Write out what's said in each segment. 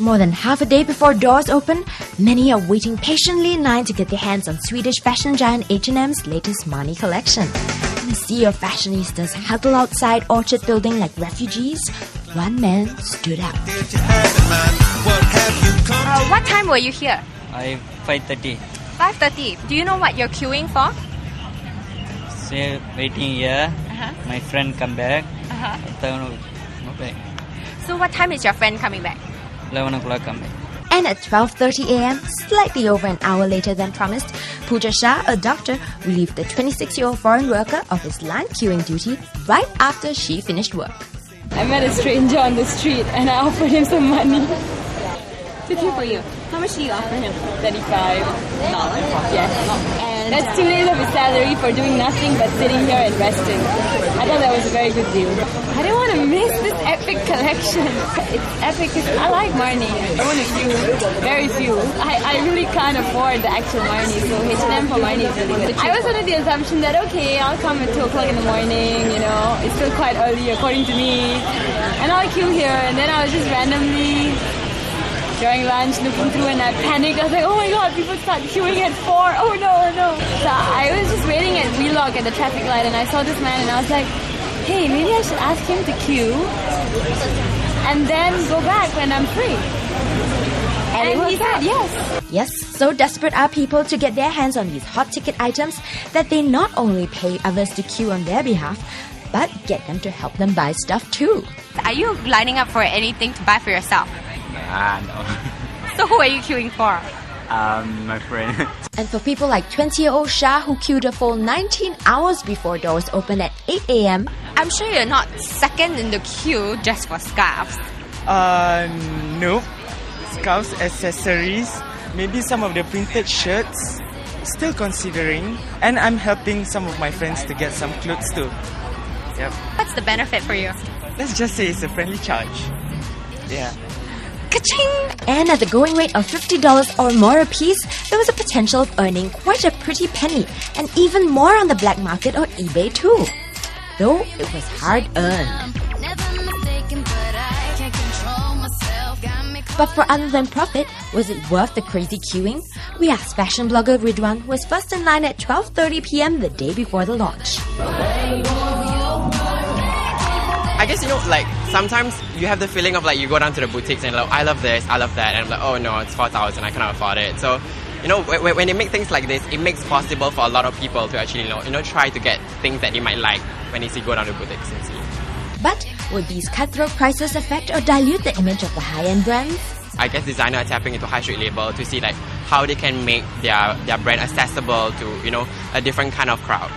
More than half a day before doors open, many are waiting patiently in line to get their hands on Swedish fashion giant H&M's latest Marni collection. In a sea of fashionistas huddled outside Orchard Building like refugees, one man stood out. What time were you here? 5:30. 5:30. Do you know what you're queuing for? Still waiting here. My friend come back. No back. So what time is your friend coming back? 11 o'clock come back. And at 12:30 a.m., slightly over an hour later than promised, Pooja Shah, a doctor, relieved the 26-year-old foreign worker of his line queuing duty right after she finished work. I met a stranger on the street and I offered him some money. To queue for you. How much do you offer him? $35. Yes. And That's 2 days of his salary for doing nothing but sitting here and resting. I thought that was a very good deal. I didn't want to miss this epic collection. It's epic because I like Marni. I own a few, very few. I really can't afford the actual Marni, so H&M for Marni is really good. I was under the assumption that, okay, I'll come at 2 o'clock in the morning, you know, it's still quite early according to me. And I'll queue here, and then I was just randomly during lunch looking through and I panicked. I was like, oh my god, people start queuing at 4. Oh no, oh no. So I was just waiting at Wheelock at the traffic light and I saw this man and I was like, hey, maybe I should ask him to queue and then go back when I'm free. And he said yes. Yes, so desperate are people to get their hands on these hot ticket items that they not only pay others to queue on their behalf, but get them to help them buy stuff too. Are you lining up for anything to buy for yourself? No. So who are you queuing for? My friend. And for people like 20-year-old Shah who queued a full 19 hours before doors opened at 8 a.m. I'm sure you're not second in the queue just for scarves. No. Scarves, accessories, maybe some of the printed shirts. Still considering. And I'm helping some of my friends to get some clothes too. Yep. What's the benefit for you? Let's just say it's a friendly charge. Yeah. Ka-ching! And at the going rate of $50 or more a piece, there was a potential of earning quite a pretty penny, and even more on the black market or eBay too. Though it was hard-earned. But for other than profit, was it worth the crazy queuing? We asked fashion blogger Ridwan, who was first in line at 12:30 p.m. the day before the launch. I guess, like, sometimes you have the feeling of, like, you go down to the boutiques and, like, I love this, I love that, and I'm like, oh no, it's 4,000, I cannot afford it. So, when they make things like this, it makes possible for a lot of people to actually, try to get things that they might like when they go down to boutiques and see. But would these cutthroat prices affect or dilute the image of the high-end brands? I guess designers are tapping into high street label to see, like, how they can make their brand accessible to, a different kind of crowd.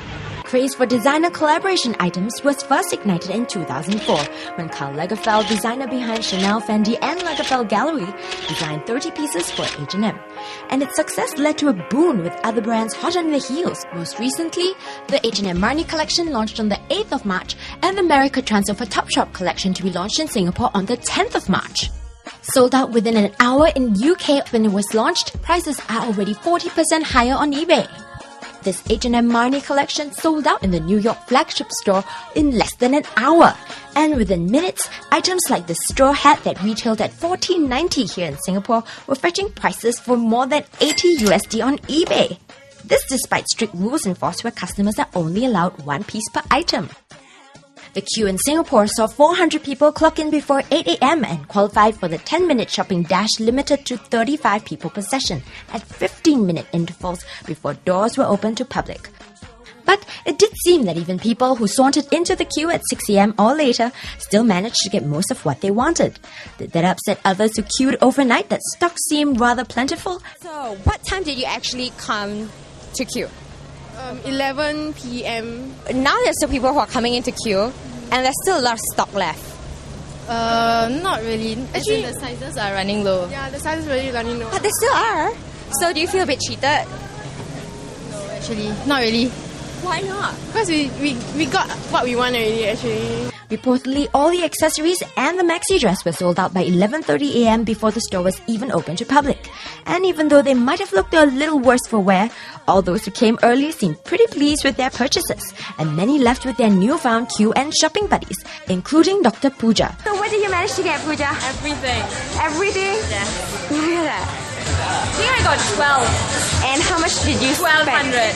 Craze for designer collaboration items was first ignited in 2004 when Karl Lagerfeld, designer behind Chanel, Fendi and Lagerfeld Gallery, designed 30 pieces for H&M. And its success led to a boom with other brands hot on their heels. Most recently, the H M Marni collection launched on the 8th of March and the America Transfer for Topshop collection to be launched in Singapore on the 10th of March. Sold out within an hour in UK when it was launched, prices are already 40% higher on eBay. This H M Marni collection sold out in the New York flagship store in less than an hour. And within minutes, items like the straw hat that retailed at $14.90 here in Singapore were fetching prices for more than $80 USD on eBay. This despite strict rules enforced where customers are only allowed one piece per item. The queue in Singapore saw 400 people clock in before 8 a.m. and qualified for the 10-minute shopping dash limited to 35 people per session at 15-minute intervals before doors were open to public. But it did seem that even people who sauntered into the queue at 6 a.m. or later still managed to get most of what they wanted. Did that upset others who queued overnight that stock seemed rather plentiful? So, what time did you actually come to queue? 11 p.m. Now there's still people who are coming into queue, and there's still a lot of stock left. Not really. Actually, the sizes are running low. Yeah, the sizes really running low. But they still are. So do you feel a bit cheated? No, actually, not really. Why not? Because we got what we want already, actually. Reportedly, all the accessories and the maxi dress were sold out by 11:30 a.m. before the store was even open to public. And even though they might have looked a little worse for wear, all those who came early seemed pretty pleased with their purchases, and many left with their newfound queue and shopping buddies, including Dr. Pooja. So what did you manage to get, Pooja? Everything. Everything? Yeah. Look at that. I think I got 12. And how much did you spend? 1,200.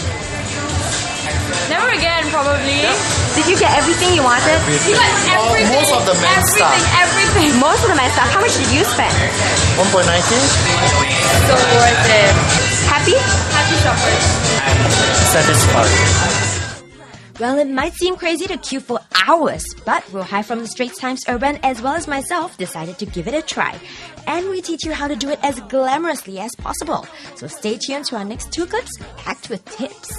Never again, probably. Did you get everything you wanted? You got everything. Most of the men's stuff. Everything. Most of the men's stuff. How much did you spend? 1.19. So worth it. Happy? Happy shoppers. Satisfied. Well, it might seem crazy to queue for hours, but Rohai from the Straits Times Urban as well as myself decided to give it a try. And we teach you how to do it as glamorously as possible. So stay tuned to our next 2 clips packed with tips.